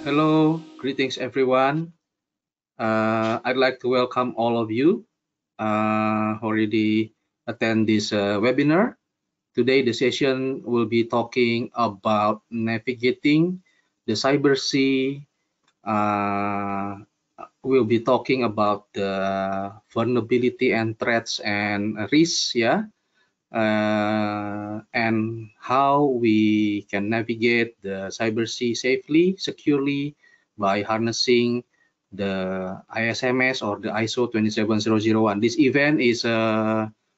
Hello, greetings everyone. I'd like to welcome all of you already attend this webinar. Today the session will be talking about navigating the cyber sea. We'll be talking about the vulnerability and threats and risks, and how we can navigate the cyber sea safely, securely by harnessing the ISMS or the ISO 27001. This event is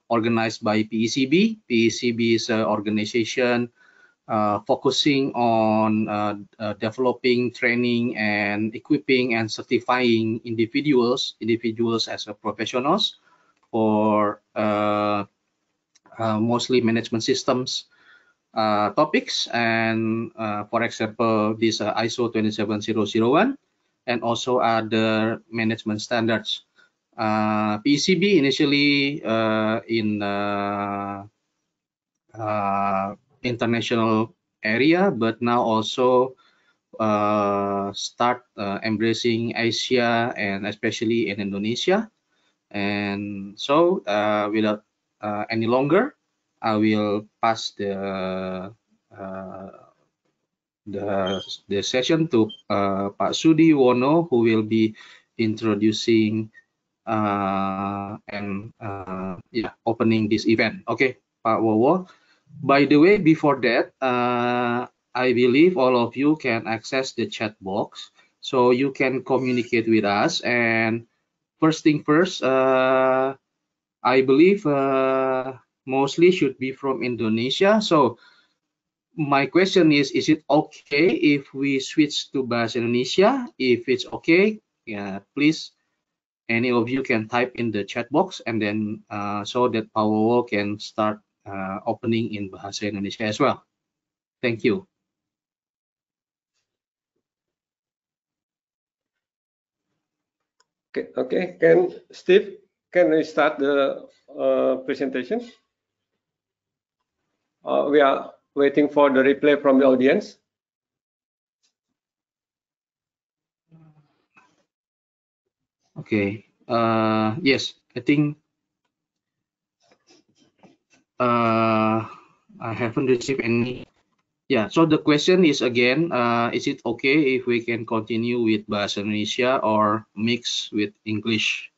organized by PECB. PECB is an organization focusing on developing, training, and equipping and certifying individuals as professionals for mostly management systems topics, and for example this ISO 27001 and also other management standards. PECB initially in international area, but now also start embracing Asia and especially in Indonesia. And so without any longer, I will pass the session to Pak Sudi Wono, who will be introducing and opening this event. Okay, Pak Wowo. By the way, before that, I believe all of you can access the chat box, so you can communicate with us. And first thing first, I believe mostly should be from Indonesia. So my question is it okay if we switch to Bahasa Indonesia? If it's okay, please, any of you can type in the chat box, and then so that Pak Wowo can start opening in Bahasa Indonesia as well. Thank you. Okay. Steve, can we start the presentation? We are waiting for the replay from the audience. Okay. Yes, I think I haven't received any. Yeah, so the question is again, is it okay if we can continue with Bahasa Indonesia or mix with English?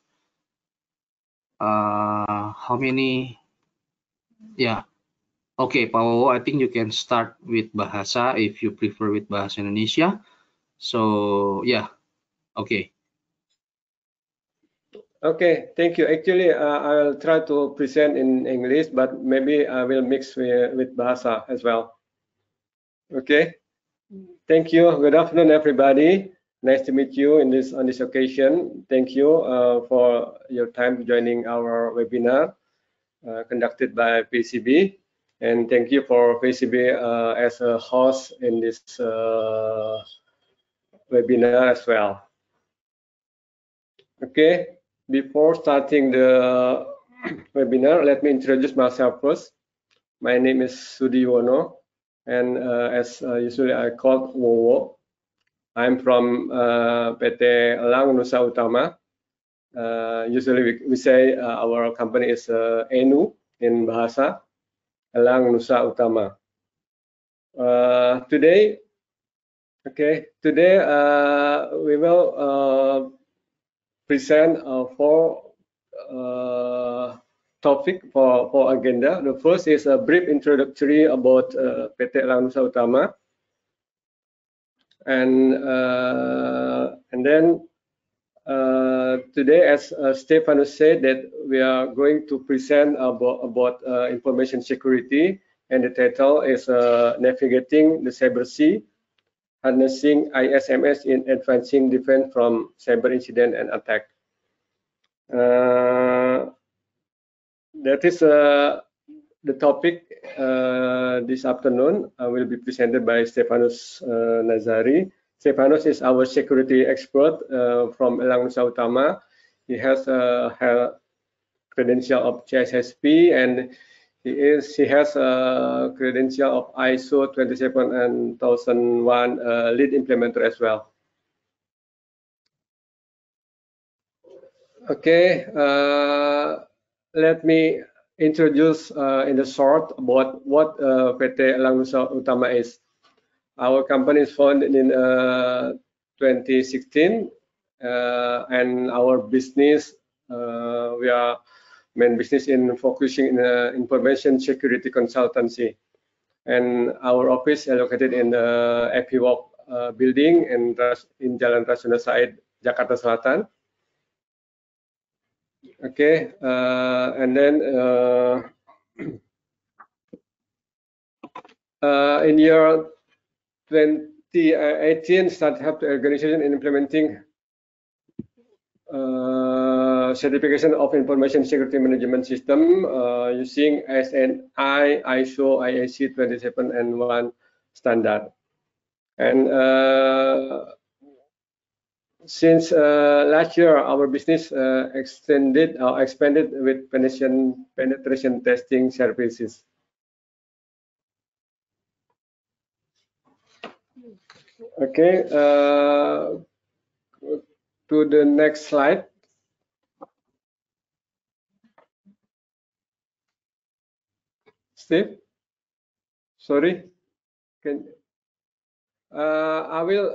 How many? Yeah. Okay, Pak Wowo, I think you can start with Bahasa if you prefer with Bahasa Indonesia. So yeah, okay. Okay, thank you. Actually, I'll try to present in English, but maybe I will mix with Bahasa as well. Okay, thank you. Good afternoon, everybody. Nice to meet you on this occasion. Thank you for your time joining our webinar conducted by PECB, and thank you for PECB as a host in this webinar as well. Okay, before starting the webinar, let me introduce myself first. My name is Sudi Wono, and as usually I call Wowo. I'm from PT Elang Nusa Utama. Usually we say our company is ENU in Bahasa, Elang Nusa Utama. Today we will present four topic for agenda. The first is a brief introductory about PT Elang Nusa Utama, and then today, as Stefanus said, that we are going to present about information security, and the title is Navigating the Cyber Sea, Harnessing ISMS in Advancing Defense from Cyber Incident and Attack. That is the topic this afternoon will be presented by Stefanus Nazari. Stefanus is our security expert from Elang Nusa Utama. He has a credential of CISSP, and he has a credential of ISO 27001 lead implementer as well. Okay, let me introduce in the short about what PT Elang Nusa Utama is. Our company is founded in 2016, and our business, we are main business in focusing in information security consultancy. And our office is located in the FP Walk building in Jalan Rasuna Said, Jakarta Selatan. Okay, and then in year 2018, start help the organization in implementing certification of information security management system using SNI, ISO, IEC 27001 standard. And since last year, our business expanded with penetration testing services. Okay, to the next slide. Steve, sorry, can I will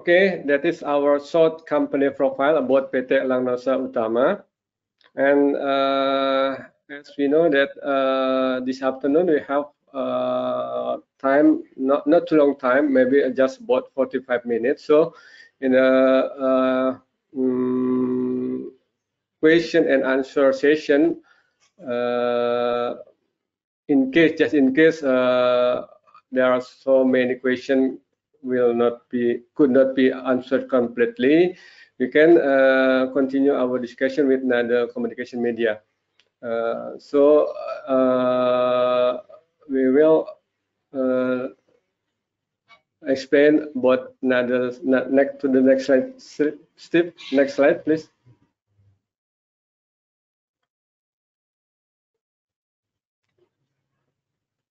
Okay, that is our short company profile about PT Elang Nusa Utama. And as we know that this afternoon we have time, not too long time, maybe just about 45 minutes. So in a question and answer session, just in case there are so many questions could not be answered completely, we can continue our discussion with another communication media. So we will explain about next to the next slide. Steve, next slide, please.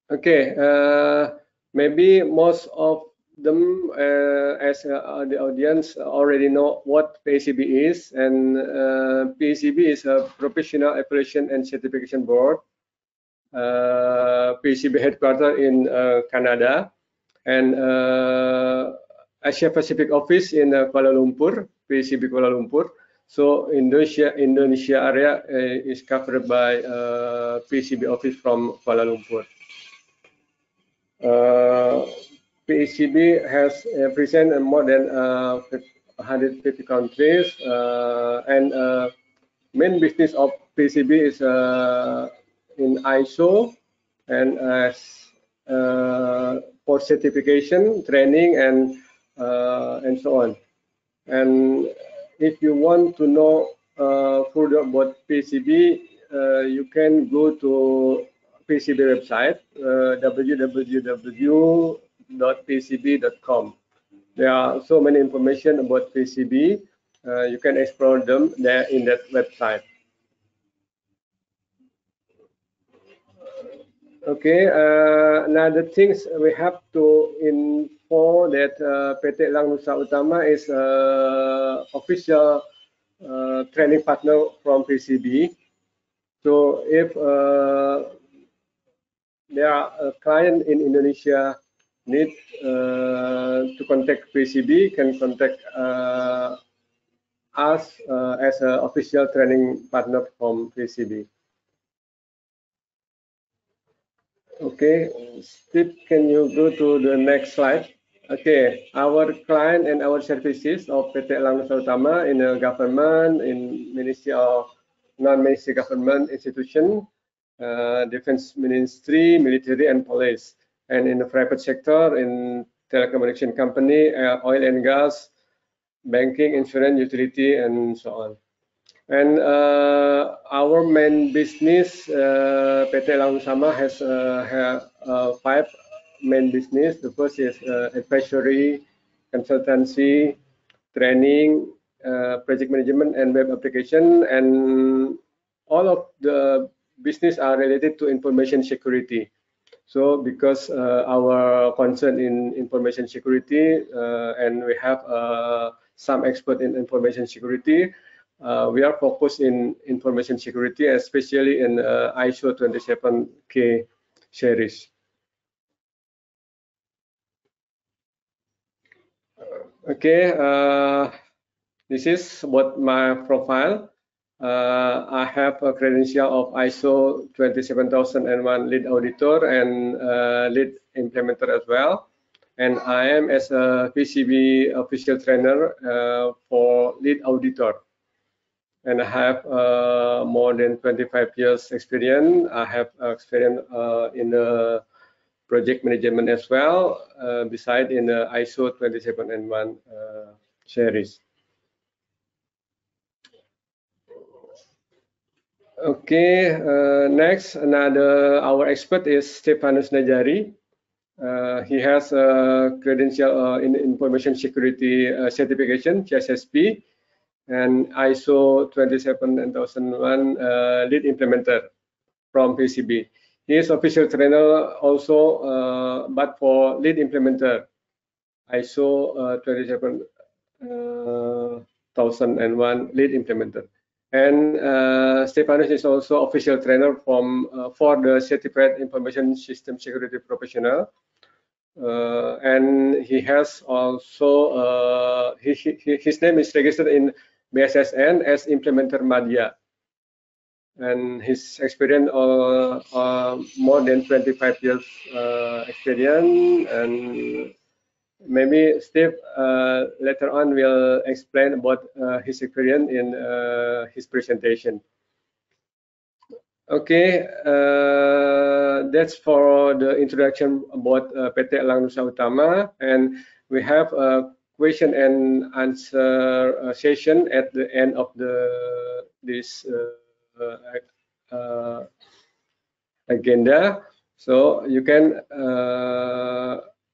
Okay, maybe most of them, as the audience already know what PACB is, and PACB is a Professional Evaluation and Certification Board. PACB headquarters in Canada, and Asia Pacific office in Kuala Lumpur, PACB Kuala Lumpur. So Indonesia area is covered by PCB office from Kuala Lumpur. PCB has present in more than 150 countries, and main business of PCB is in ISO and for certification, training, and so on. And if you want to know further about PCB, you can go to PCB website, www.pcb.com. There are so many information about PCB. You can explore them there in that website. Okay, another things we have to info that PT Elang Nusa Utama is official training partner from PCB. So if there are a client in Indonesia need to contact PCB, can contact us as an official training partner from PCB. Okay, Steve, can you go to the next slide? Okay, our client and our services of PT Elang Nusa Utama in the government, in Ministry of non-ministry government institution, defense ministry, military and police, and in the private sector, in telecommunication company, oil and gas, banking, insurance, utility, and so on. And our main business, PT Elang Nusa Utama has 5 main business. The first is advisory, consultancy, training, project management, and web application. And all of the business are related to information security. So because our concern in information security, and we have some expert in information security, we are focused in information security, especially in ISO 27K series. Okay, this is what my profile. I have a credential of ISO 27001 lead auditor and lead implementer as well. And I am as a PCB official trainer for lead auditor. And I have more than 25 years experience. I have experience in the project management as well, besides in the ISO 27001 series. Okay, next, our expert is Stefanus Najari. He has a credential in information security certification, CSSP, and ISO 27001 lead implementer from PCB. He is official trainer also, but for lead implementer, ISO 27001 lead implementer. And Stefanus is also official trainer from for the Certified Information System Security Professional. And he has also, his name is registered in BSSN as Implementer Madya. And his experience more than 25 years experience. And maybe Steve later on will explain about his experience in his presentation. Okay, that's for the introduction about PT Elang Nusa Utama, and we have a question and answer session at the end of this agenda. So you can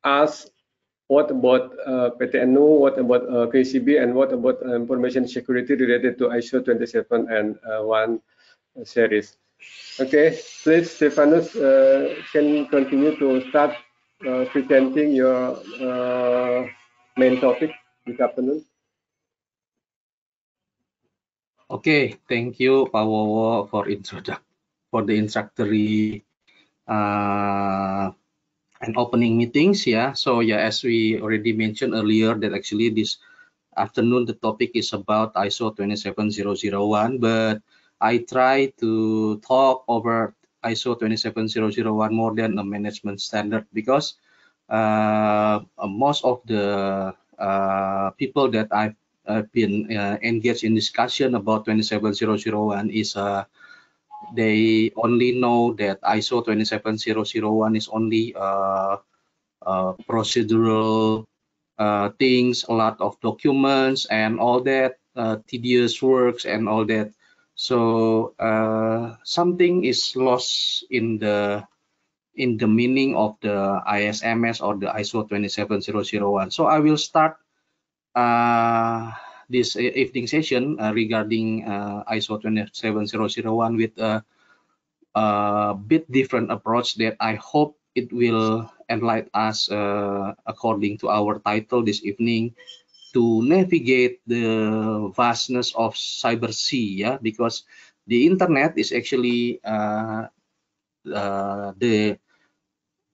ask what about PTNU, what about PCB, and what about information security related to ISO 27001 series. Okay, please, Stefanus, can you continue to start presenting your main topic this afternoon? Okay, thank you, Pak Wowo, for the introductory and opening meetings. Yeah, so yeah, as we already mentioned earlier, that actually this afternoon the topic is about ISO 27001, but I try to talk over ISO 27001 more than a management standard, because most of the people that I've been engaged in discussion about 27001 is they only know that ISO 27001 is only procedural things, a lot of documents and all that, tedious works and all that. So something is lost in the meaning of the ISMS or the ISO 27001. So I will start this evening session regarding ISO 27001 with a bit different approach that I hope it will enlighten us according to our title this evening, to navigate the vastness of cyber sea, yeah, because the internet is actually the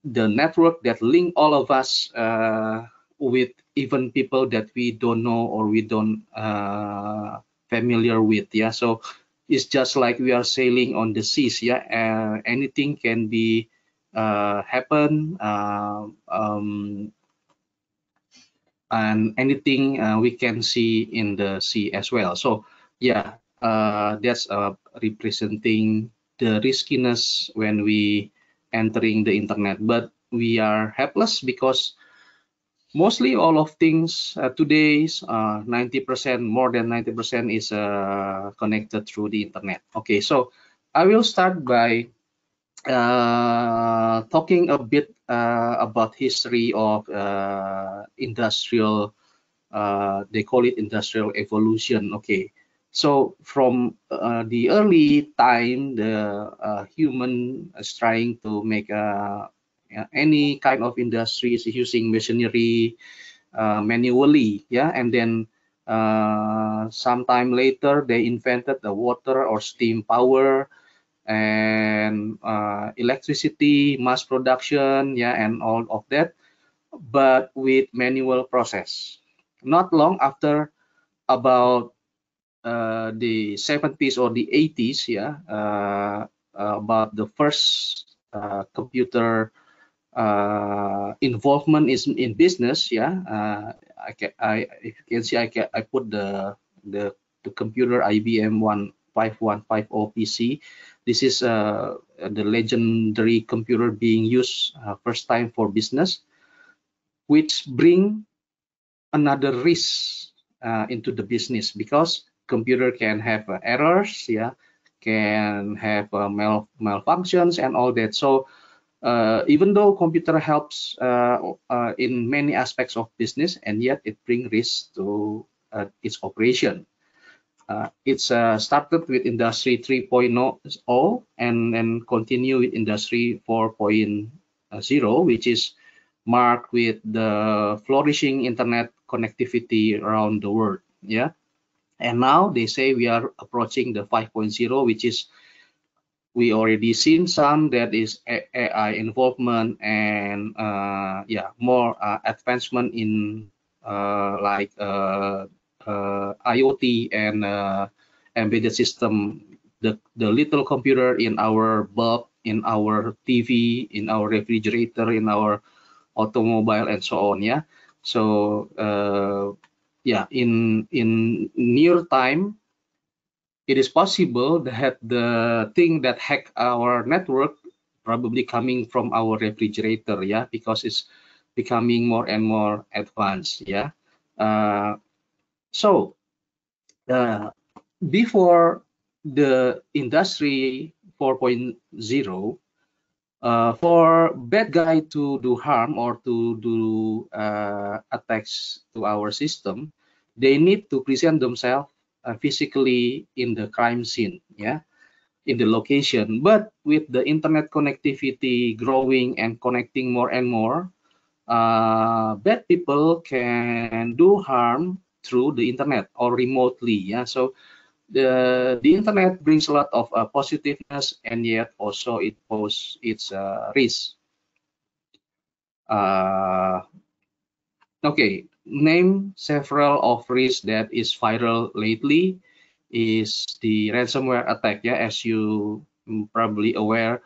network that link all of us with even people that we don't know or we don't familiar with, yeah. So it's just like we are sailing on the seas, yeah. Anything can be happen, and anything we can see in the sea as well. So yeah, that's representing the riskiness when we entering the internet, but we are helpless because mostly all of things today's 90%, more than 90% is connected through the internet. Okay, so I will start by talking a bit about history of industrial, they call it industrial evolution. Okay, so from the early time, the human is trying to make any kind of industry is using machinery manually, yeah, and then sometime later they invented the water or steam power and electricity, mass production, yeah, and all of that, but with manual process. Not long after, about the 70s or the 80s, yeah, about the first computer involvement is in business, yeah. If you can see, I put the computer IBM 5150 PC. This is the legendary computer being used first time for business, which bring another risk into the business, because computer can have errors, yeah, can have malfunctions and all that. So even though computer helps in many aspects of business, and yet it brings risk to its operation. It's started with Industry 3.0 and then continue with Industry 4.0, which is marked with the flourishing internet connectivity around the world, yeah. And now they say we are approaching the 5.0, which is, we already seen some that is AI involvement and yeah, more advancement in like IoT and embedded system, the little computer in our bulb, in our TV, in our refrigerator, in our automobile, and so on, yeah. So yeah, in near time, it is possible that the thing that hack our network probably coming from our refrigerator, yeah, because it's becoming more and more advanced, yeah. So before the Industry 4.0, for bad guy to do harm or to do attacks to our system, they need to present themselves physically in the crime scene, yeah, in the location. But with the internet connectivity growing and connecting more and more, bad people can do harm through the internet or remotely, yeah. So the internet brings a lot of positiveness, and yet also it poses its risk. Okay, name several of risks that is viral lately is the ransomware attack. Yeah, as you probably aware,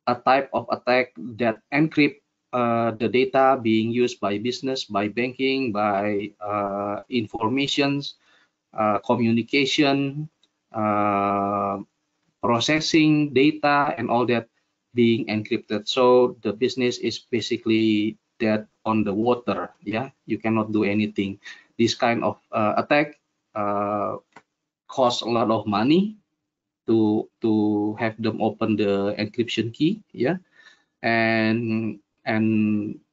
a type of attack that encrypt the data being used by business, by banking, by informations, communication, processing data, and all that being encrypted. So the business is basically dead on the water. Yeah, you cannot do anything. This kind of attack costs a lot of money to have them open the encryption key. Yeah, and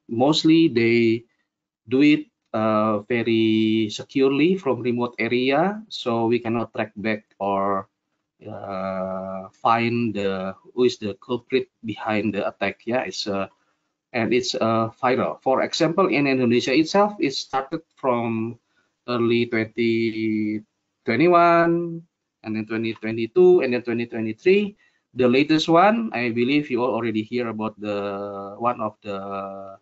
mostly they do it very securely from remote area, so we cannot track back or find who is the culprit behind the attack. Yeah, it's viral. For example, in Indonesia itself, it started from early 2021, and then 2022, and then 2023. The latest one, I believe you all already hear about the one of the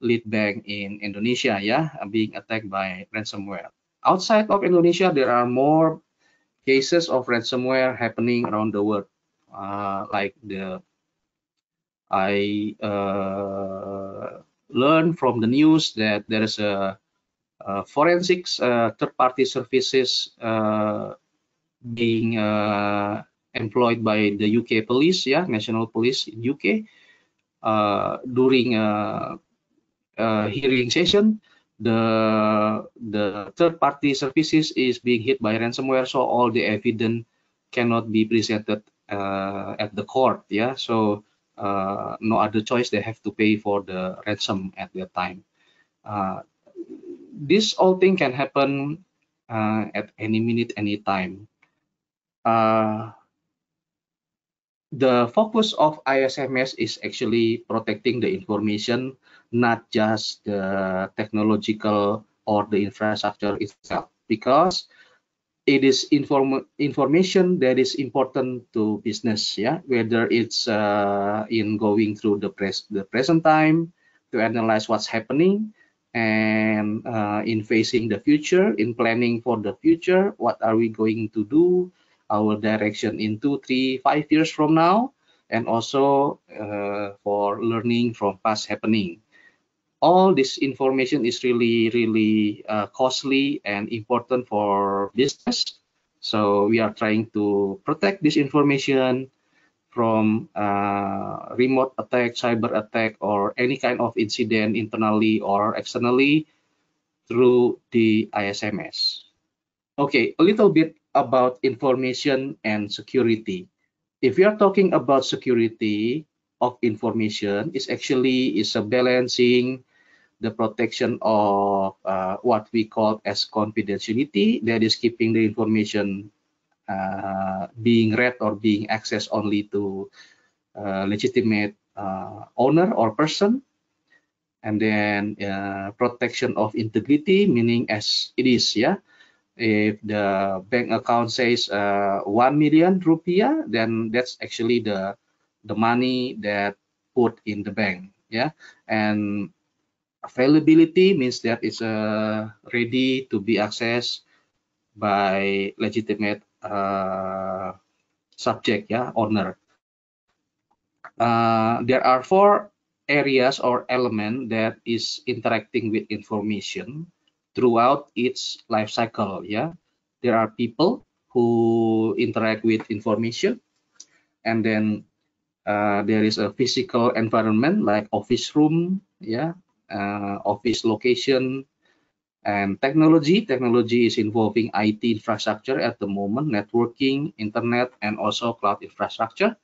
lead bank in Indonesia, yeah, being attacked by ransomware. Outside of Indonesia, there are more cases of ransomware happening around the world. Like I learned from the news that there is a forensics third-party services being employed by the UK police, yeah, National Police in UK, during a hearing session. The third-party services is being hit by ransomware, so all the evidence cannot be presented at the court. Yeah, so no other choice; they have to pay for the ransom at that time. This all thing can happen at any minute, any time. The focus of ISMS is actually protecting the information, not just the technological or the infrastructure itself, because it is information that is important to business. Yeah, whether it's in going through the present time to analyze what's happening, and in facing the future, in planning for the future, what are we going to do, our direction in 2, 3, 5 years from now, and also for learning from past happening. All this information is really costly and important for business. So we are trying to protect this information from remote attack, cyber attack, or any kind of incident internally or externally through the ISMS. Okay, a little bit about information and security. If we are talking about security of information, it's actually a balancing the protection of what we call as confidentiality, that is keeping the information being read or being accessed only to legitimate owner or person. And then protection of integrity, meaning as it is, yeah. If the bank account says 1 million rupiah, then that's actually the money that put in the bank, yeah. And availability means that it's ready to be accessed by legitimate subject, yeah, owner. There are 4 areas or element that is interacting with information throughout its life cycle. Yeah, there are people who interact with information, and then there is a physical environment like office room, yeah, office location, and technology. Technology is involving IT infrastructure at the moment, networking, internet, and also cloud infrastructure,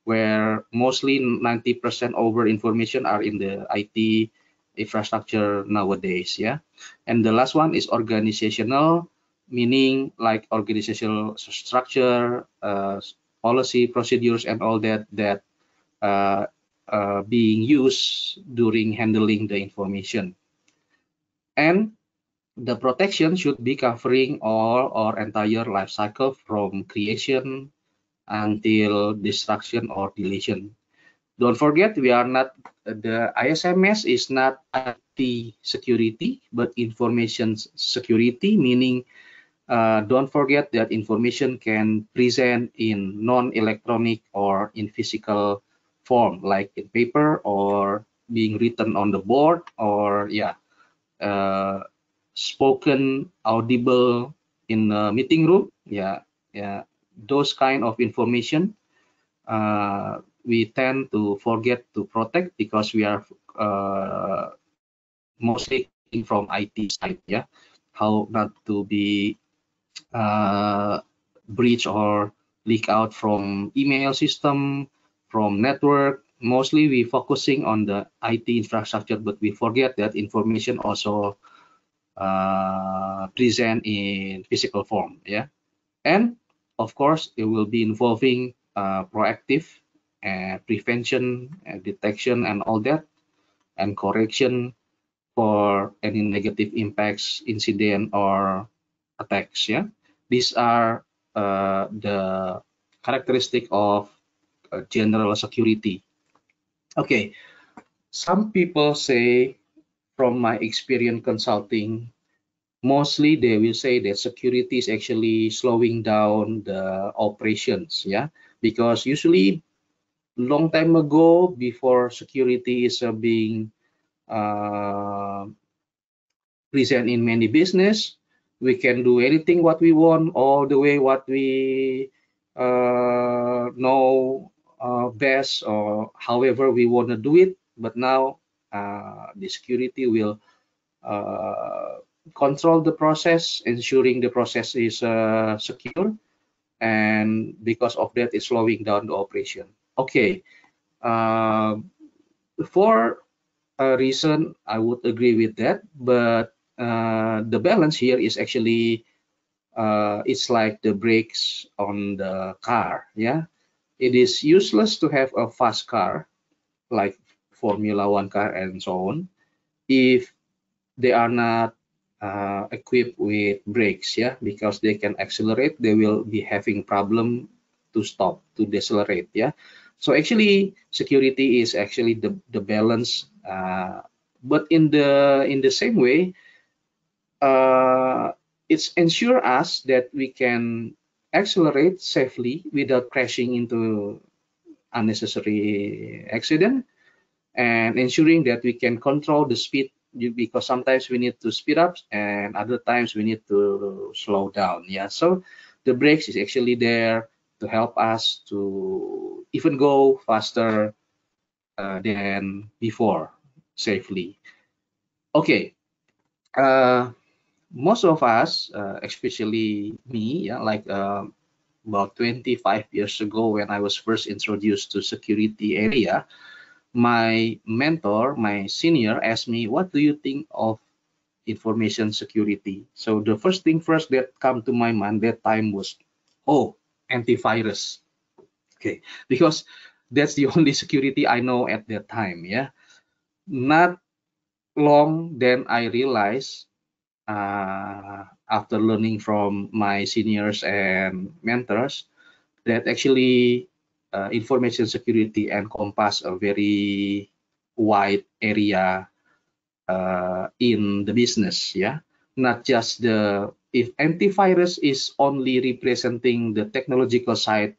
where mostly 90% over information are in the IT infrastructure nowadays. Yeah, and the last one is organizational, meaning like organizational structure, policy, procedures, and all that being used during handling the information. And the protection should be covering all or entire life cycle from creation until destruction or deletion. Don't forget, we are not, the ISMS is not IT security, but information security, meaning don't forget that information can present in non-electronic or in physical form, like in paper or being written on the board, or spoken, audible in a meeting room. Those kind of information we tend to forget to protect because we are mostly coming from IT side. How not to be breach or leak out from email system, from network. Mostly we focusing on the IT infrastructure, but we forget that information also present in physical form. And of course, it will be involving proactive prevention, detection, and all that, and correction for any negative impacts, incident, or attacks. These are the characteristic of general security. Okay, some people say, from my experience consulting, mostly they will say that security is actually slowing down the operations. Because usually long time ago, before security is being present in many business, we can do anything what we want, all the way what we know best, or however we want to do it. But now the security will control the process, ensuring the process is secure, and because of that, it's slowing down the operation. Okay, for a reason, I would agree with that, but the balance here is actually it's like the brakes on the car. It is useless to have a fast car like Formula One car and so on if they are not equipped with brakes. Because they can accelerate, they will be having problem to stop, to decelerate. So actually security is actually the balance, but in the same way, it's ensure us that we can accelerate safely without crashing into unnecessary accident, and ensuring that we can control the speed, because sometimes we need to speed up and other times we need to slow down. So the brakes is actually there to help us to even go faster than before, safely. Okay, most of us, especially me, like about 25 years ago, when I was first introduced to security area, my mentor, my senior, asked me, what do you think of information security? So the first thing first that come to my mind that time was, oh, antivirus. Okay, because that's the only security I know at that time. Not long then I realized, after learning from my seniors and mentors, that actually information security encompass a very wide area in the business. Not just if antivirus is only representing the technological side,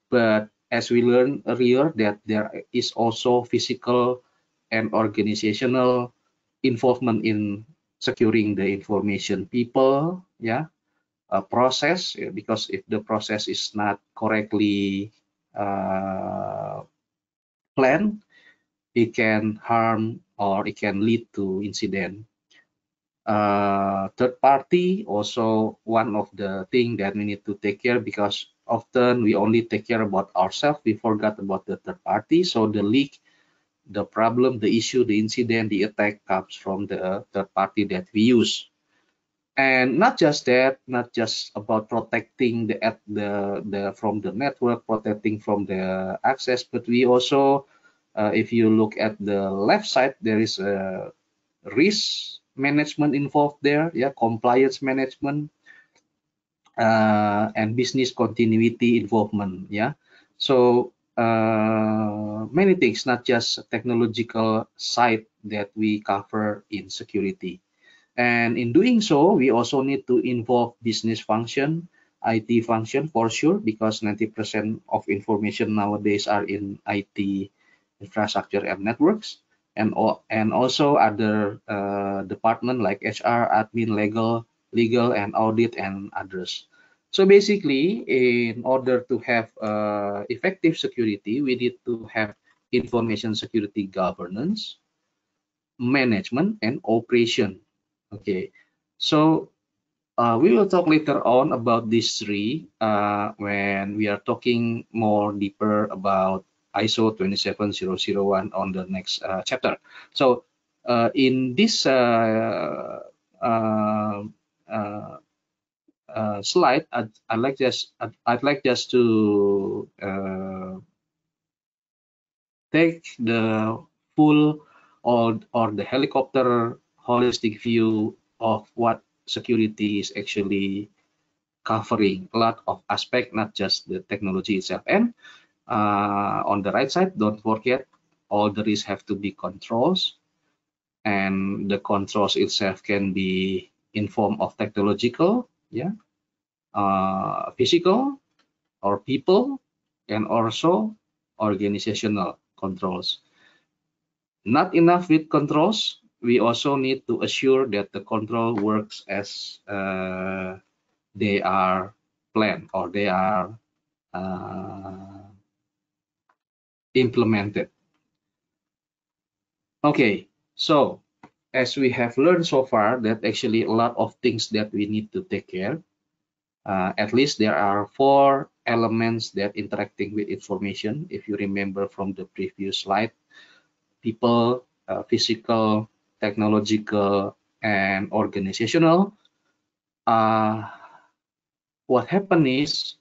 but as we learned earlier, that there is also physical and organizational involvement in securing the information, people, a process, because if the process is not correctly planned, it can harm or it can lead to incident. Third party also one of the thing that we need to take care, because often we only take care about ourselves, we forgot about the third party. So the leak, the problem, the issue, the incident, the attack comes from the third party that we use. And not just that, not just about protecting the from the network, protecting from the access, but we also, if you look at the left side, there is a risk management involved there, compliance management, and business continuity involvement. So many things, not just technological side that we cover in security. And in doing so, we also need to involve business function, IT function for sure, because 90% of information nowadays are in IT infrastructure and networks, and also other department like HR, admin, legal and audit and others. So basically, in order to have effective security, we need to have information security governance, management, and operation. Okay, so we will talk later on about these three when we are talking more deeper about ISO 27001 on the next chapter. So in this slide, I'd like just to take the full or the helicopter holistic view of what security is actually covering. A lot of aspect, not just the technology itself. And on the right side, don't forget, all the risks have to be controls, and the controls itself can be in form of technological, physical, or people, and also organizational controls. Not enough with controls, we also need to assure that the control works as they are planned or they are implemented. Okay, so as we have learned so far that actually a lot of things that we need to take care, at least there are 4 elements that interacting with information. If you remember from the previous slide, people, physical, technological, and organizational. What happened is,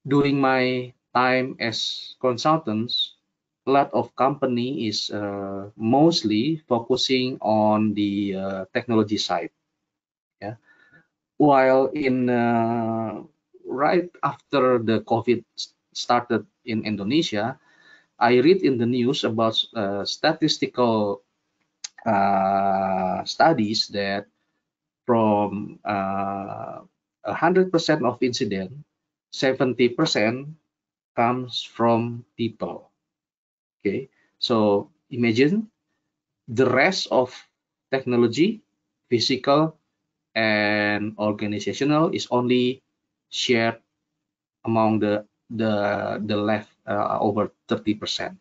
during my time as consultants, a lot of company is mostly focusing on the technology side. Yeah. While in right after the COVID started in Indonesia, I read in the news about statistical studies that from 100% of incident, 70% comes from people. Okay, so imagine the rest of technology, physical and organizational, is only shared among the left over 30%.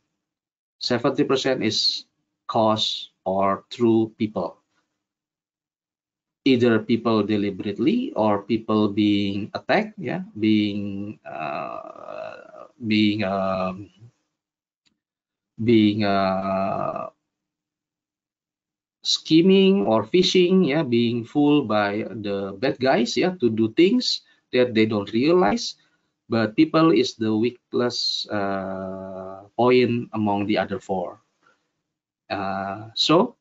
70% is caused or through people, either people deliberately or people being attacked, being scheming or phishing, being fooled by the bad guys, to do things that they don't realize. But people is the weakest point among the other 4. So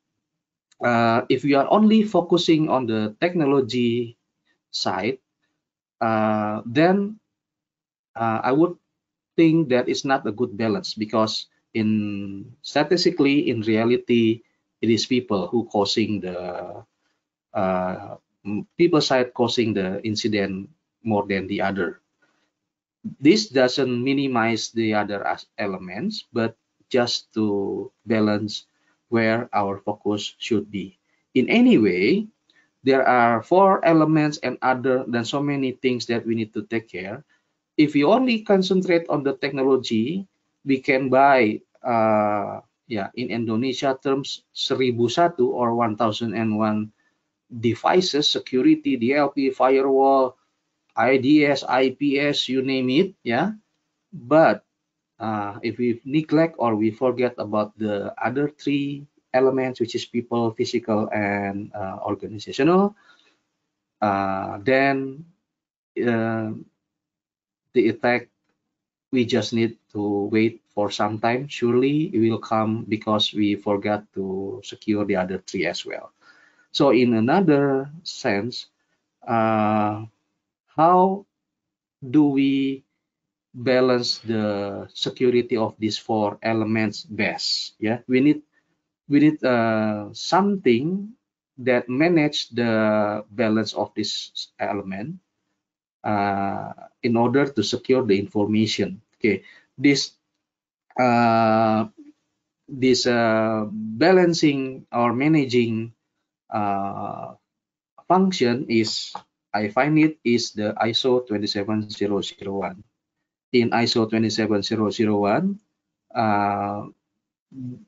if we are only focusing on the technology side, then I would think that it's not a good balance, because statistically, in reality, it is people who causing the people side causing the incident more than the other. This doesn't minimize the other elements, but just to balance where our focus should be. In any way, there are 4 elements and other than so many things that we need to take care. If we only concentrate on the technology, we can buy in Indonesia terms 1001 or 1001 devices, security, DLP, firewall, IDS, IPS, you name it, but if we neglect or we forget about the other 3 elements, which is people, physical, and organizational, then the attack, we just need to wait for some time. Surely it will come because we forgot to secure the other 3 as well. So in another sense, how do we balance the security of these 4 elements best. Yeah, we need something that manage the balance of this element in order to secure the information. Okay, this balancing or managing function is, I find it is the ISO 27001. In ISO 27001,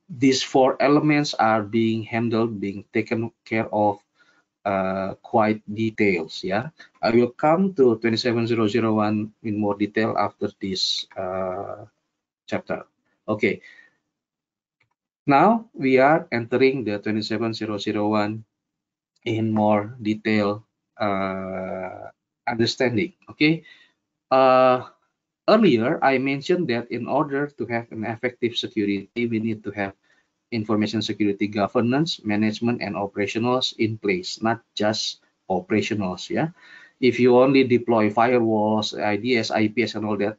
these 4 elements are being handled, being taken care of quite details. Yeah, I will come to 27001 in more detail after this chapter. Okay, now we are entering the 27001 in more detail understanding. Okay, earlier I mentioned that in order to have an effective security, we need to have information security governance, management, and operationals in place, not just operationals. Yeah, if you only deploy firewalls, IDS, IPS, and all that,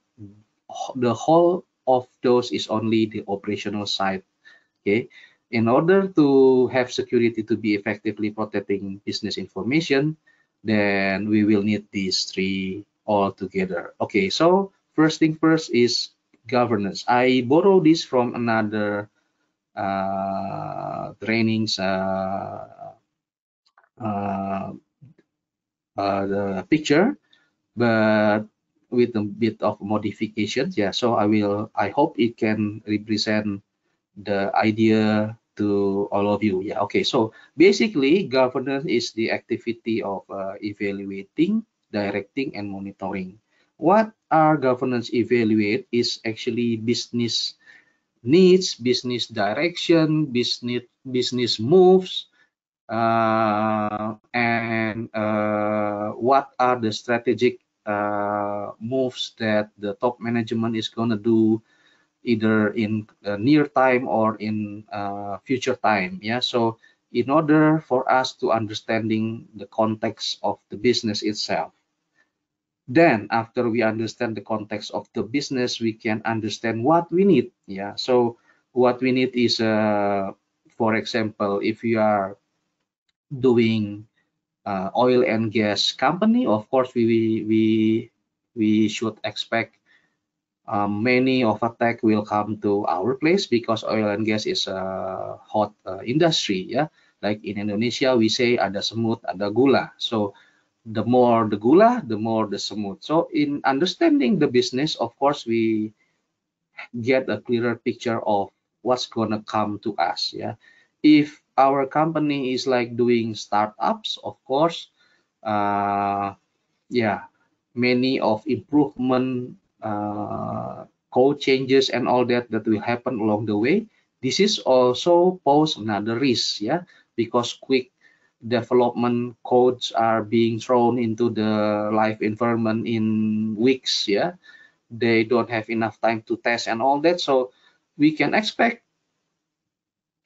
the whole of those is only the operational side. Okay, in order to have security to be effectively protecting business information, then we will need these 3 all together. Okay, so first thing first is governance. I borrow this from another trainings the picture, but with a bit of modifications. Yeah, so I hope it can represent the idea to all of you. Yeah, okay, so basically governance is the activity of evaluating, directing, and monitoring. What are governance evaluate is actually business needs, business direction, business moves, and what are the strategic moves that the top management is going to do either in near time or in future time. Yeah, so in order for us to understanding the context of the business itself, then after we understand the context of the business, we can understand what we need. Yeah, so what we need is for example, if you are doing oil and gas company, of course we should expect many of attack will come to our place because oil and gas is a hot industry. Yeah, like in Indonesia we say ada semut ada gula, so the more the gula the more the semut. So in understanding the business, of course we get a clearer picture of what's gonna come to us. Yeah, if our company is like doing startups, of course yeah, many of improvement code changes and all that will happen along the way. This is also pose another risk. Yeah, because quick development codes are being thrown into the live environment in weeks. Yeah, they don't have enough time to test and all that, so we can expect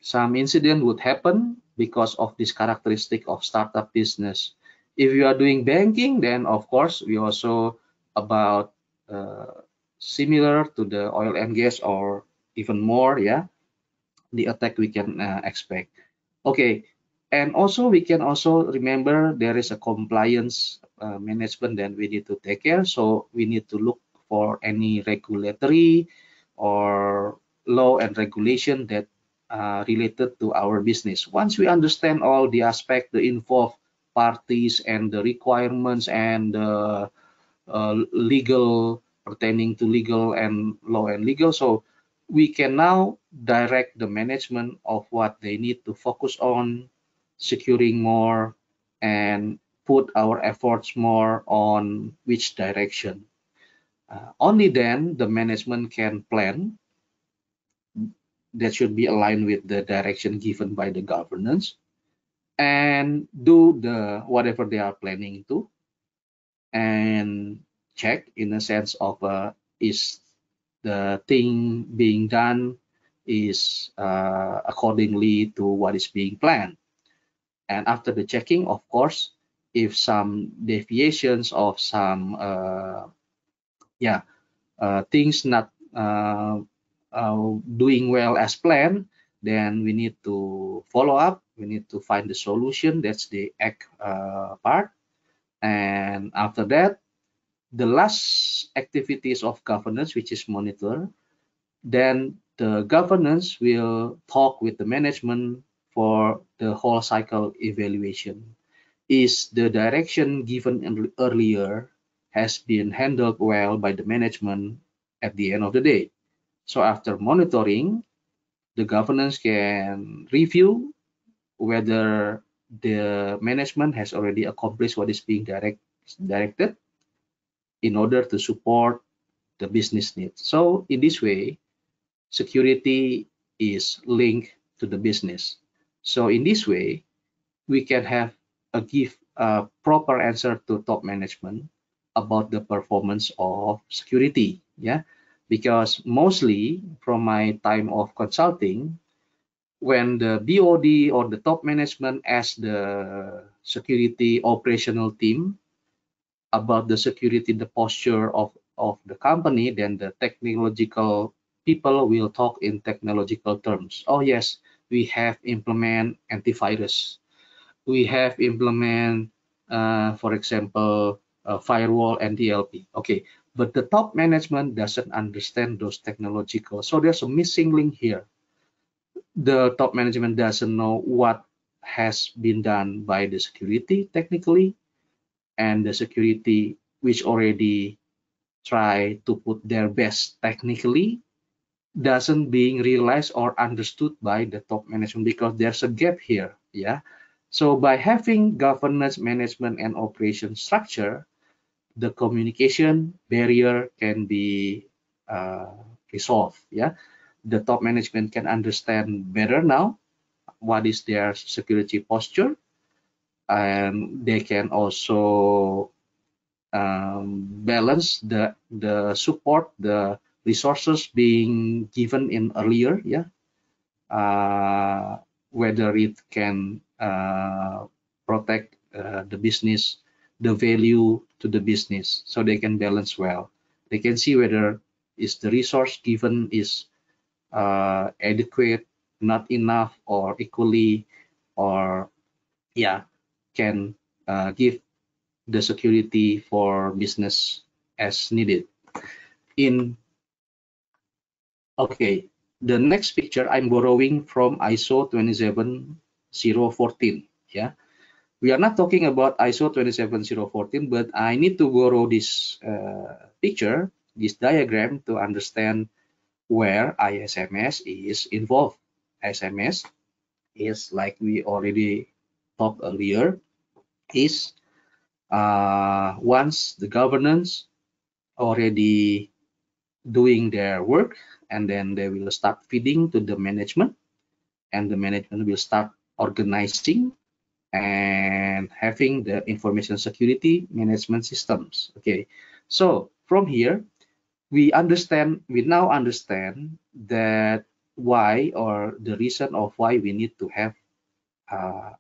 some incident would happen because of this characteristic of startup business. If you are doing banking, then of course we also about similar to the oil and gas or even more. Yeah, the attack we can expect. Okay, and also we can also remember there is a compliance management that we need to take care. So we need to look for any regulatory or law and regulation that related to our business. Once we understand all the aspect, the involved parties and the requirements and the legal pertaining to legal and law and legal, so we can now direct the management of what they need to focus on, securing more and put our efforts more on which direction. Only then the management can plan that should be aligned with the direction given by the governance and do the whatever they are planning to, and check in a sense of is the thing being done is accordingly to what is being planned. And after the checking, of course, if some deviations of some things not doing well as planned, then we need to follow up. We need to find the solution. That's the act part. And after that, the last activities of governance, which is monitor, then the governance will talk with the management for the whole cycle evaluation. Is the direction given earlier has been handled well by the management at the end of the day? So after monitoring, the governance can review whether the management has already accomplished what is being directed in order to support the business needs. So in this way, security is linked to the business. So in this way, we can have give a proper answer to top management about the performance of security. Yeah, because mostly from my time of consulting, when the BOD or the top management asks the security operational team about the security, the posture of the company, then the technological people will talk in technological terms. Oh yes, we have implement antivirus. We have implement, for example, firewall and DLP. Okay, but the top management doesn't understand those technological. So there's a missing link here. The top management doesn't know what has been done by the security technically, and the security which already try to put their best technically doesn't being realized or understood by the top management, because there's a gap here. Yeah, so by having governance, management, and operation structure, the communication barrier can be resolved. Yeah, the top management can understand better now what is their security posture, and they can also balance the support, the resources being given in earlier. Yeah, whether it can protect the business, the value to the business, so they can balance well. They can see whether is the resource given is adequate, not enough, or equally, or yeah, can give the security for business as needed. Okay, the next picture I'm borrowing from ISO 27014. Yeah, we are not talking about ISO 27014, but I need to borrow this picture, this diagram, to understand where ISMS is involved. ISMS is, like we already talked earlier, is once the governance already doing their work, and then they will start feeding to the management, and the management will start organizing and having the information security management systems. Okay, so from here we now understand that why, or the reason of why we need to have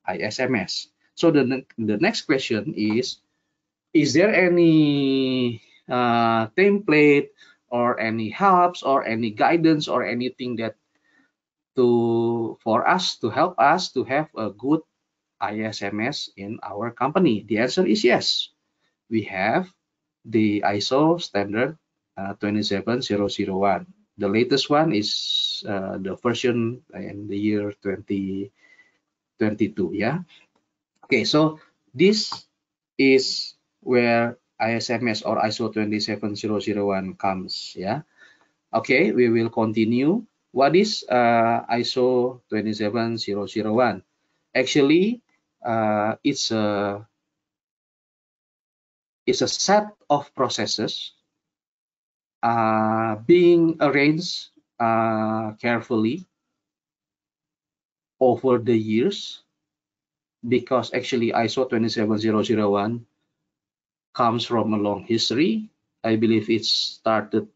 ISMS. So the next question is there any template or any helps or any guidance or anything that for us to help us to have a good ISMS in our company? The answer is yes. We have the ISO standard 27001. The latest one is the version in the year 2022. Yeah. Okay, so this is where ISMS or ISO 27001 comes. Yeah. Okay, we will continue. What is ISO 27001? Actually, it's a set of processes being arranged carefully over the years, because actually ISO 27001 comes from a long history. I believe it started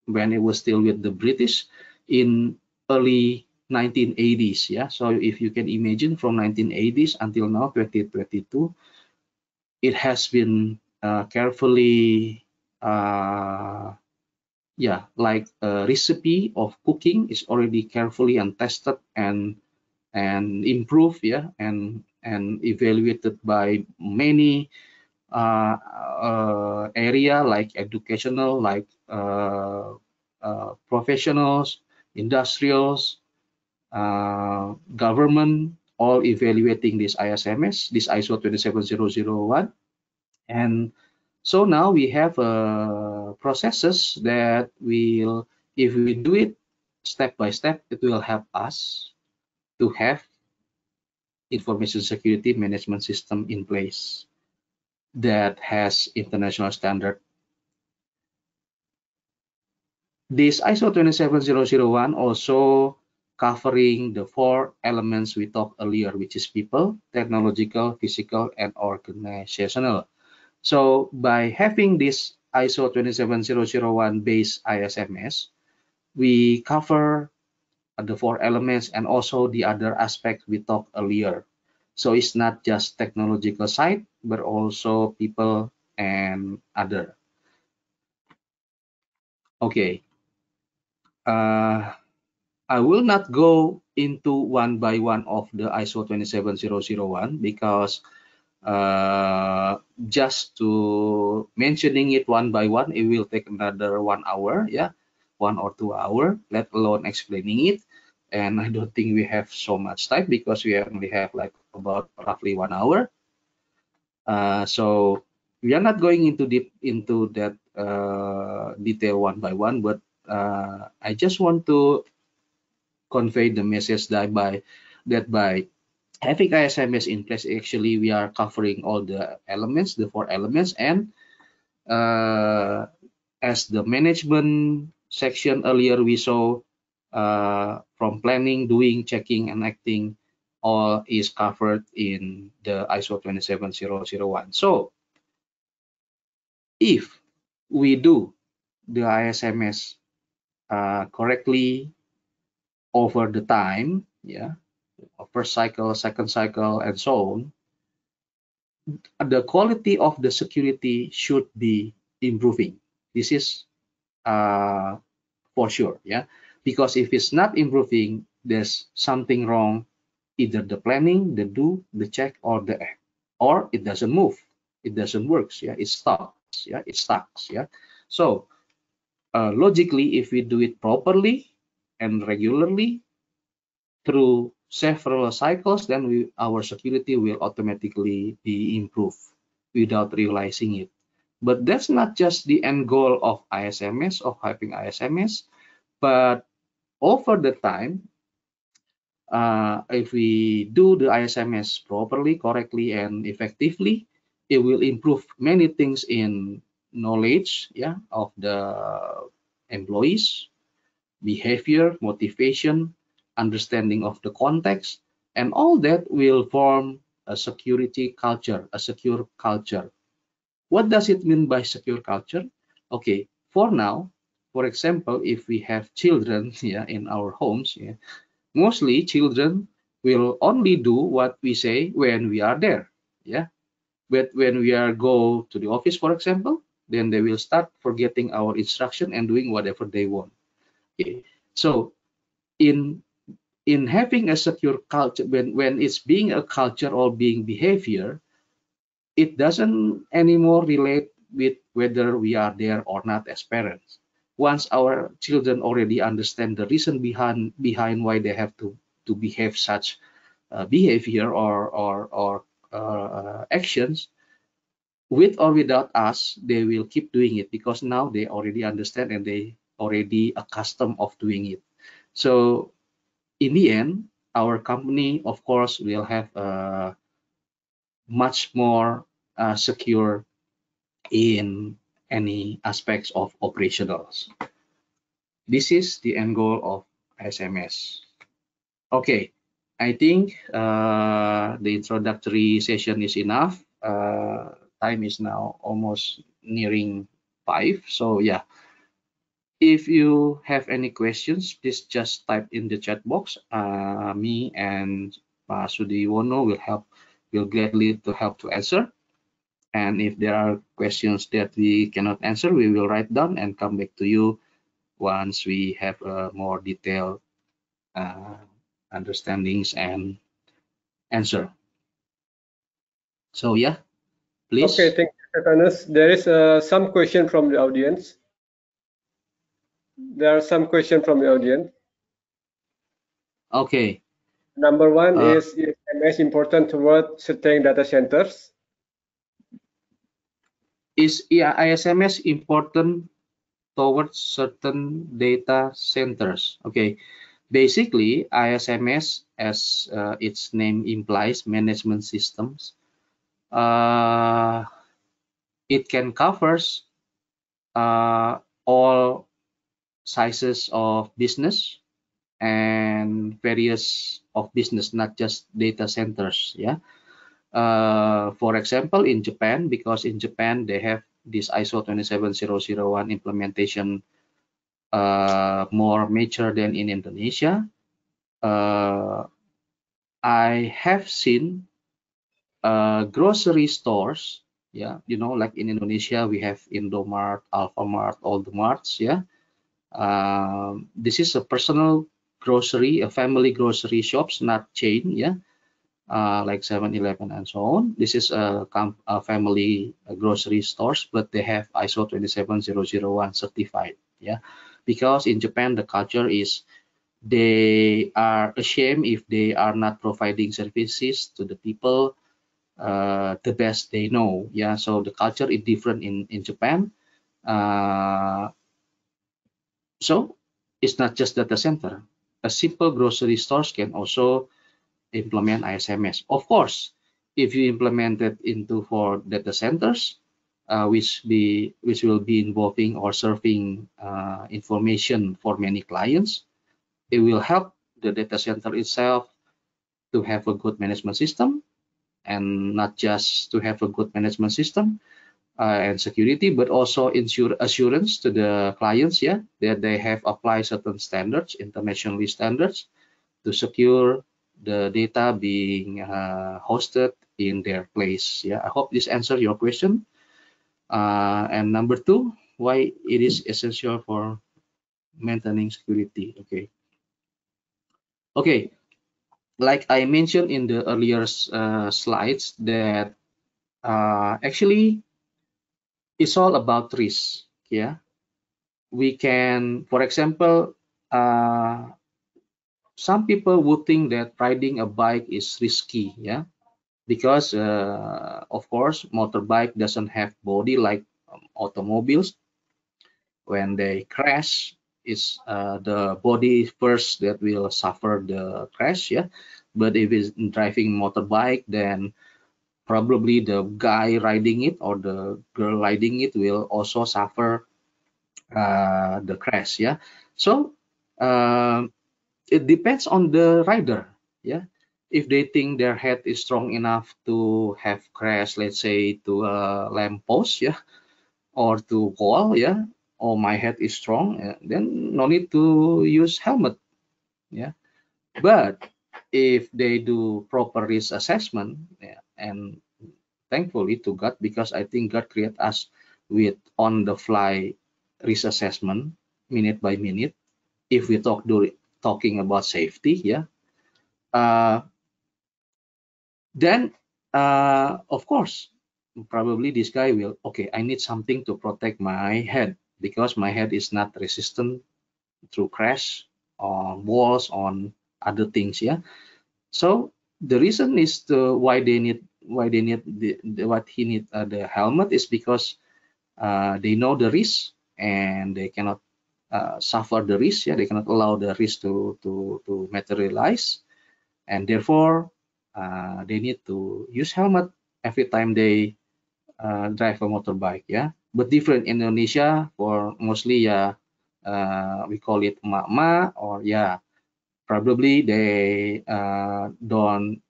when it was still with the British in early 1980s. Yeah, so if you can imagine, from 1980s until now 2022, it has been carefully yeah, like a recipe of cooking is already carefully and tested and improved, yeah, and evaluated by many area like educational, like professionals, industrials, government, all evaluating this ISMS, this ISO 27001. And so now we have processes that will, if we do it step by step, it will help us to have information security management system in place that has international standard. This ISO 27001 also covering the 4 elements we talked earlier, which is people, technological, physical, and organizational. So by having this ISO 27001 based ISMS, we cover the 4 elements and also the other aspects we talked earlier. So it's not just technological side, but also people and other. Okay. I will not go into one by one of the ISO 27001 because just to mentioning it one by one, it will take another 1 hour, yeah, 1 or 2 hours, let alone explaining it. And I don't think we have so much time because we only have like about roughly 1 hour. So we are not going into deep into that detail one by one, but I just want to convey the message that by having ISMS in place, actually we are covering all the elements, the 4 elements, and as the management section earlier we saw, from planning, doing, checking, and acting, all is covered in the ISO 27001. So if we do the ISMS correctly over the time, yeah, first cycle, second cycle, and so on, the quality of the security should be improving. This is for sure, yeah, because if it's not improving, there's something wrong, either the planning, the do, the check, or the act, or it doesn't move, it doesn't work, yeah, it stops, yeah, it stucks, yeah. So logically, if we do it properly and regularly through several cycles, then our security will automatically be improved without realizing it. But that's not just the end goal of ISMS, of having ISMS, but over the time, if we do the ISMS properly, correctly, and effectively, it will improve many things in knowledge, yeah, of the employees, behavior, motivation, understanding of the context, and all that will form a security culture, a secure culture. What does it mean by secure culture? Okay, for now, for example, if we have children, yeah, in our homes, yeah, mostly children will only do what we say when we are there, yeah. But when we are go to the office, for example, then they will start forgetting our instruction and doing whatever they want. Okay. So in having a secure culture, when it's being a culture or being behavior, it doesn't anymore relate with whether we are there or not as parents. Once our children already understand the reason behind why they have to behave such behavior or actions, with or without us, they will keep doing it because now they already understand and they already accustomed of doing it. So in the end, our company, of course, will have a much more secure in any aspects of operationals. This is the end goal of SMS. Okay, I think the introductory session is enough. Time is now almost nearing 5. So yeah, if you have any questions, please just type in the chat box. Me and Pak Sudiwono will gladly to help to answer. And if there are questions that we cannot answer, we will write down and come back to you once we have more detailed understandings and answer. So yeah, please. Okay, thank you, Stefanus. There is some question from the audience. There are some questions from the audience. Okay. Number one is ISMS important toward certain data centers? Is ISMS important towards certain data centers? Okay. Basically, ISMS, as its name implies, management systems, it can covers all sizes of business and various of business, not just data centers. Yeah. For example, in Japan, because in Japan they have this ISO 27001 implementation more mature than in Indonesia. I have seen grocery stores, yeah, you know, like in Indonesia we have Indomart, Alfamart, all the marts, yeah. This is a personal grocery, a family grocery shops, not chain, yeah, like 7-Eleven and so on. This is a family grocery stores, but they have ISO 27001 certified, yeah, because in Japan the culture is they are ashamed if they are not providing services to the people the best they know. Yeah, so the culture is different in Japan. So it's not just data center. A simple grocery stores can also implement ISMS. Of course, if you implement it into for data centers, which will be involving or serving information for many clients, it will help the data center itself to have a good management system, and not just to have a good management system and security, but also ensure assurance to the clients, yeah, that they have applied certain standards, internationally standards, to secure the data being hosted in their place. Yeah, I hope this answers your question. And number two, why it is essential for maintaining security. Okay, like I mentioned in the earlier slides, that actually it's all about risk. Yeah, we can, for example, some people would think that riding a bike is risky. Yeah, because of course motorbike doesn't have body like automobiles. When they crash, it's the body first that will suffer the crash. Yeah, but if it's driving motorbike, then probably the guy riding it or the girl riding it will also suffer the crash. Yeah, so it depends on the rider. Yeah, if they think their head is strong enough to have crash, let's say to a lamppost, yeah, or to wall, yeah, or my head is strong, then no need to use helmet. Yeah, but if they do proper risk assessment, yeah, and thankfully to God, because I think God create us with on the fly risk assessment minute by minute. If we talking about safety, yeah, then of course probably this guy will, okay, I need something to protect my head because my head is not resistant through crash on walls, on other things. Yeah, so the reason is why they need what he need the helmet is because they know the risk and they cannot suffer the risk. Yeah, they cannot allow the risk to materialize, and therefore they need to use helmet every time they drive a motorbike. Yeah, but different in Indonesia for mostly, yeah, we call it mak-mak, or yeah, probably they don't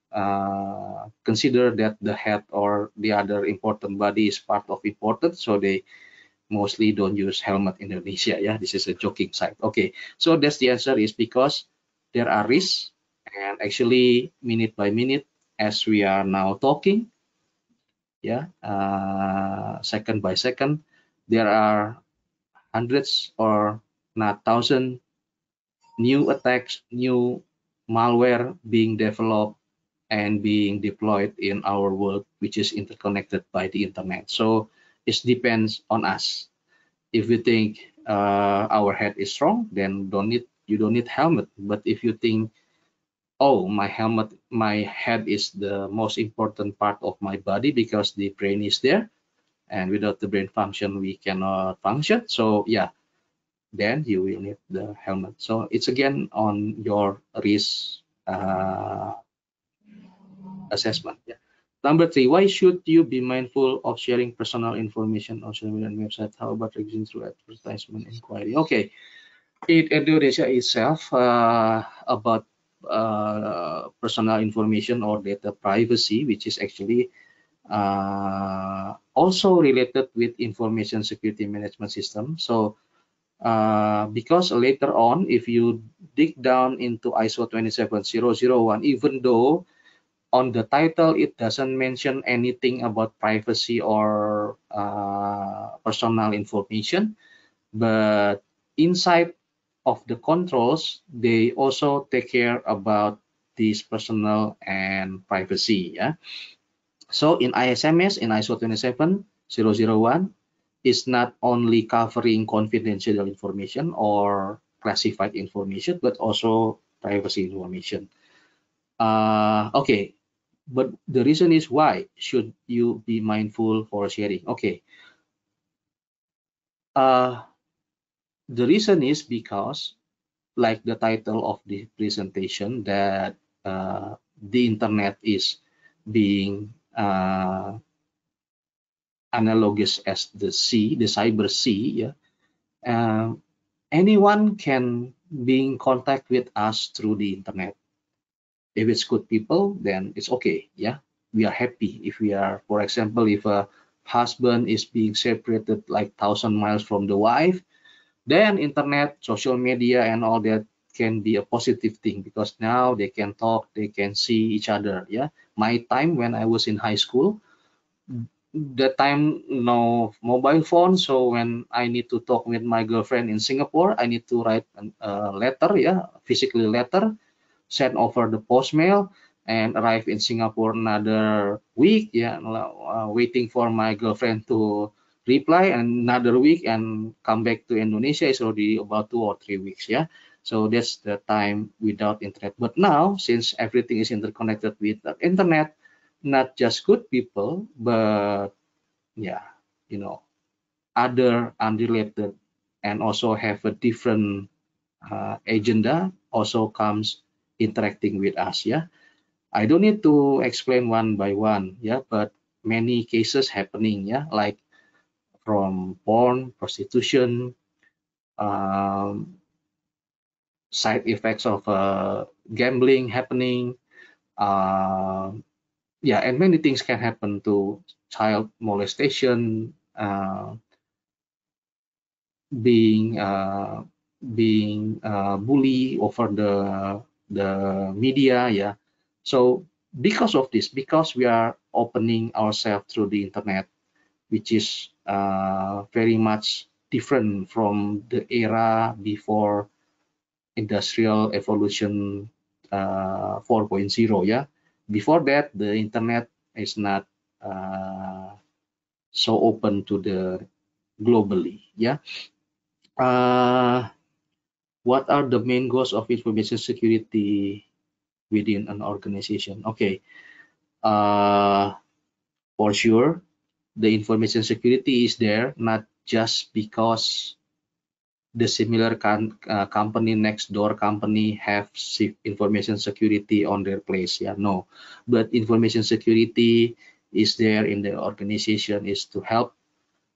consider that the head or the other important body is part of important, so they mostly don't use helmet in Indonesia. Yeah, this is a joking side. Okay, so that's the answer is because there are risks, and actually minute by minute as we are now talking, yeah, second by second, there are hundreds or not thousand new attacks, new malware being developed and being deployed in our world, which is interconnected by the internet. So it depends on us. If we think our head is strong, then you don't need helmet. But if you think, oh, my head is the most important part of my body because the brain is there, and without the brain function, we cannot function. So yeah, then you will need the helmet. So it's again on your risk assessment. Yeah. Number 3, why should you be mindful of sharing personal information on social media and website? How about reaching through advertisement inquiry? Okay, in Indonesia itself, about personal information or data privacy, which is actually also related with information security management system. So because later on, if you dig down into ISO 27001, even though on the title it doesn't mention anything about privacy or personal information, but inside of the controls they also take care about this personal and privacy. Yeah, so in ISMS, in ISO 27001, is not only covering confidential information or classified information, but also privacy information. Okay, but the reason is why should you be mindful for sharing? Okay, the reason is because, like the title of the presentation, that the internet is being analogous as the sea, the cyber sea. Yeah, anyone can be in contact with us through the internet. If it's good people, then it's okay. Yeah, we are happy. If we are, for example, if a husband is being separated like 1,000 miles from the wife, then internet, social media, and all that can be a positive thing because now they can talk, they can see each other. Yeah, my time when I was in high school, that time no mobile phone, so when I need to talk with my girlfriend in Singapore, I need to write a letter, yeah, physically letter, send over the post mail, and arrive in Singapore another week, yeah, waiting for my girlfriend to reply, and another week, and come back to Indonesia is already about 2 or 3 weeks. Yeah, so that's the time without internet. But now, since everything is interconnected with the internet, not just good people, but yeah, other unrelated and also have a different agenda also comes interacting with us. Yeah, I don't need to explain one by one. Yeah, but many cases happening. Yeah, like from porn, prostitution, side effects of gambling happening. Yeah, and many things can happen to child molestation, being bully over the media. Yeah, so because of this, because we are opening ourselves through the internet, which is very much different from the era before industrial evolution 4.0. Yeah, before that the internet is not so open to the globally. Yeah, what are the main goals of information security within an organization? Okay, for sure, the information security is there not just because the similar company next door company have information security on their place. Yeah, no, but information security is there in the organization is to help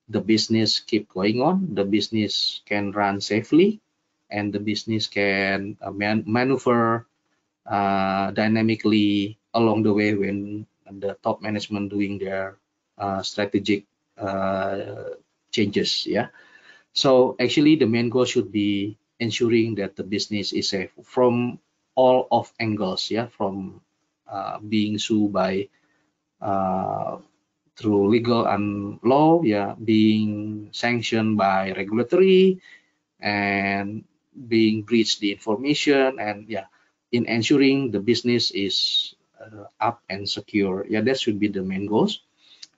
the business keep going on, the business can run safely, and the business can maneuver dynamically along the way when the top management doing their strategic changes. Yeah, so actually the main goal should be ensuring that the business is safe from all of angles. Yeah, from being sued by through legal and law, yeah, being sanctioned by regulatory, and being breached the information, and yeah, in ensuring the business is up and secure. Yeah, that should be the main goals.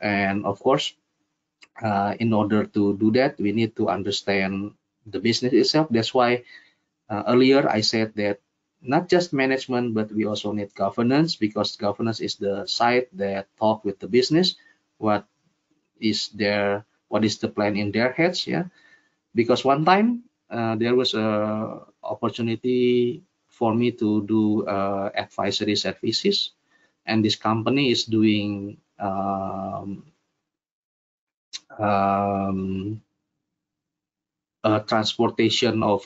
And of course, in order to do that, we need to understand the business itself. That's why earlier I said that not just management, but we also need governance, because governance is the side that talk with the business. What is the plan in their heads? Yeah, because one time there was a opportunity for me to do advisory services, and this company is doing transportation of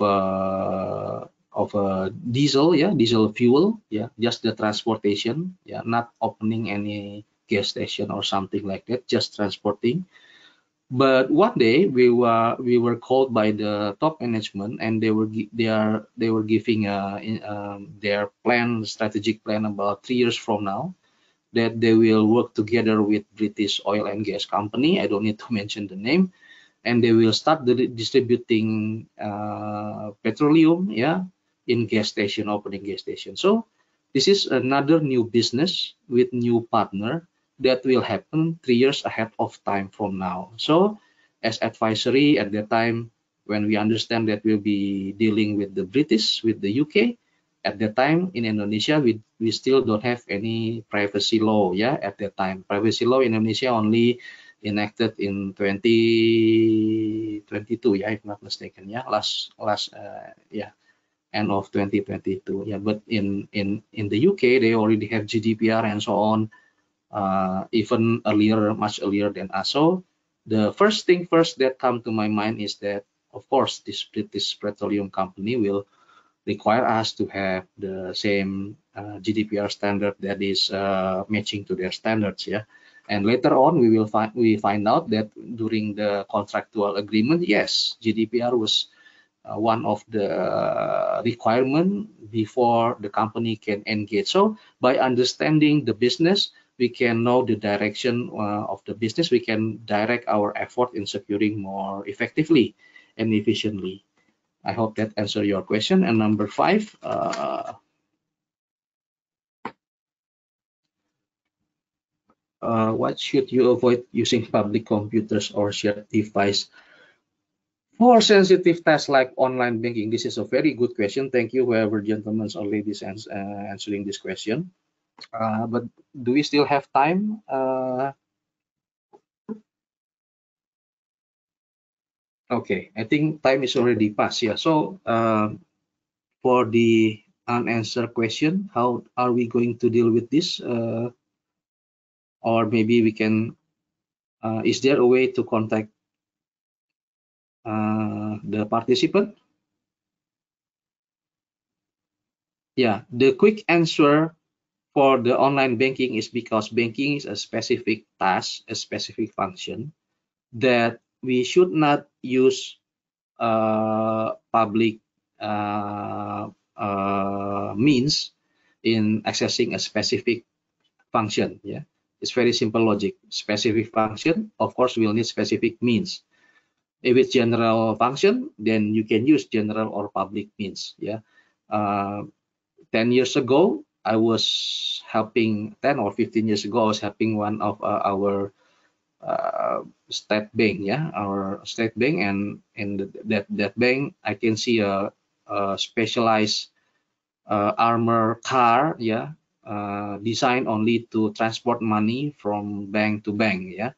diesel, yeah, diesel fuel, yeah, just the transportation, yeah, not opening any gas station or something like that, just transporting. But one day we were called by the top management, and they were giving their plan, strategic plan about 3 years from now, that they will work together with British oil and gas company. I don't need to mention the name, and they will start distributing petroleum, yeah, in gas station, opening gas station. So this is another new business with new partner that will happen 3 years ahead of time from now. So as advisory at that time, when we understand that we'll be dealing with the British, with the UK, at that time in Indonesia, we still don't have any privacy law. Yeah, at that time, privacy law in Indonesia only enacted in 2022, yeah, if not mistaken. Yeah, last yeah, end of 2022. Yeah, but in the UK they already have GDPR and so on, even earlier, much earlier than us. So the first thing first that come to my mind is that, of course, this British petroleum company will require us to have the same GDPR standard that is matching to their standards. Yeah, and later on we find out that during the contractual agreement, yes, GDPR was one of the requirement before the company can engage. So by understanding the business, we can know the direction of the business. We can direct our effort in securing more effectively and efficiently. I hope that answer your question. And number 5, what should you avoid using public computers or shared device for sensitive tasks like online banking? This is a very good question. Thank you, whoever gentlemen or ladies answering this question. But do we still have time? Okay, I think time is already passed. Yeah. So for the unanswered question, how are we going to deal with this? Or maybe we can, is there a way to contact the participant? Yeah, the quick answer for the online banking is because banking is a specific task, a specific function that we should not use public means in accessing a specific function. Yeah, it's very simple logic. Specific function, of course, we'll need specific means. If it's general function, then you can use general or public means. Yeah. 10 years ago, I was helping, 10 or 15 years ago, I was helping one of our state bank, yeah, our state bank, and in that bank, I can see a specialized armor car, yeah, designed only to transport money from bank to bank, yeah.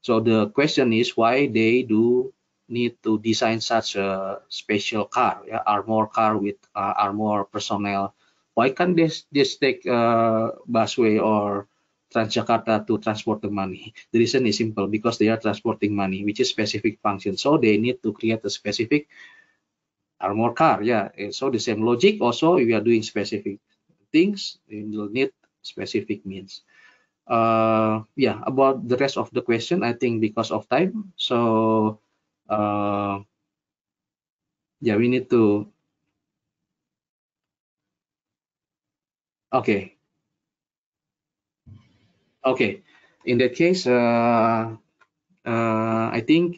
So the question is why they do need to design such a special car, yeah, armor car with armor personnel. Why can't they just take busway or Transjakarta to transport the money? The reason is simple, because they are transporting money, which is specific function. So they need to create a specific armor car. Yeah. So the same logic also, if we are doing specific things, we will need specific means. Yeah, about the rest of the question, I think because of time, so yeah, we need to, okay, in that case, I think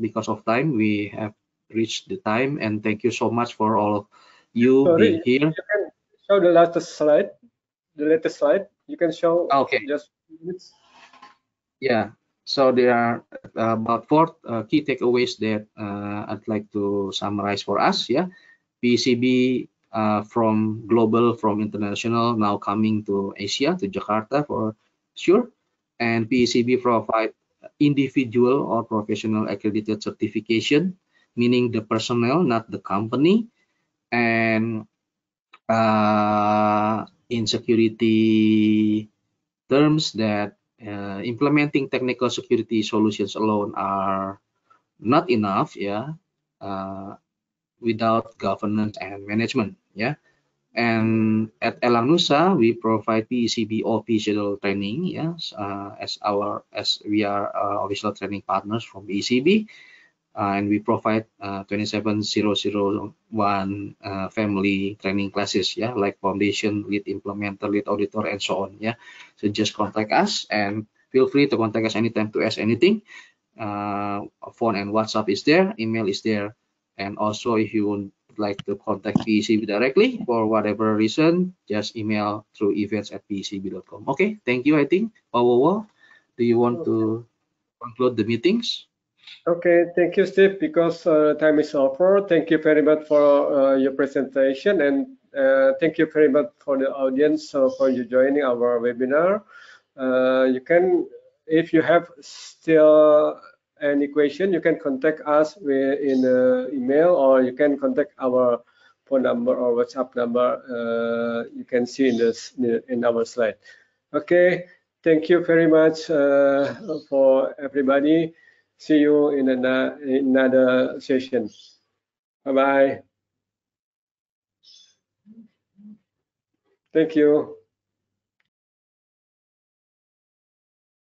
because of time, we have reached the time, and thank you so much for all of you Sorry, being here. you can show the latest slide. The latest slide. You can show Okay. just minutes. Yeah. So there are about 4 key takeaways that I'd like to summarize for us. Yeah. PECB from global, from international, now coming to Asia, to Jakarta for sure. And PECB provide individual or professional accredited certification, meaning the personnel, not the company. And in security terms, that implementing technical security solutions alone are not enough, yeah, without governance and management, yeah. And at Elang Nusa, we provide PECB official training, yes, as we are official training partners from PECB, and we provide 27001 family training classes, yeah, like foundation, lead implementer, lead auditor, and so on, yeah. So just contact us and feel free to contact us anytime to ask anything. Phone and WhatsApp is there, email is there, and also if you would like to contact PECB directly for whatever reason, just email through events@pecb.com. Okay, thank you. I think Pak Wowo, do you want to conclude the meetings? Okay, thank you, Steve. Because time is over. Thank you very much for your presentation, and thank you very much for the audience for you joining our webinar. You can, if you have still any question, you can contact us in email, or you can contact our phone number or WhatsApp number. You can see in our slide. Okay, thank you very much for everybody. See you in another session. Bye-bye. Thank you.